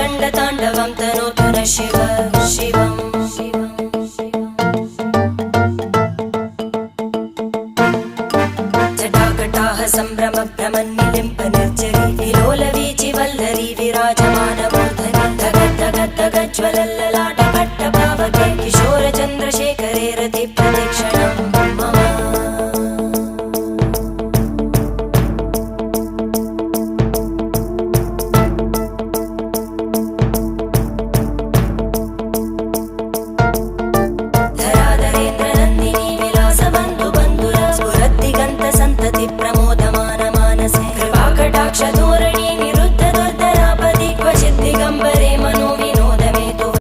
रङ्गताण्डवं तनोतु न शिव शिवम् जटाकटाः सम्भ्रमभ्रमन्निलिम्प निर्जरी विलोलवीचि वल्लरी विराजमानमूर्धनि धगज्ज्वलल्ललाटपट्टपावके किशोरचन्द्रशेखरे रतिप्रतिक्षणं मम धराधरेन्द्रनन्दिनी विलासबन्धुबन्धुर स्फुरद्दिगन्तसन्तति प्रमोदमान मानसे कृपाकटाक्षधोरणी निरुद्धदुर्धरापदि क्वचिद् दिगम्बरे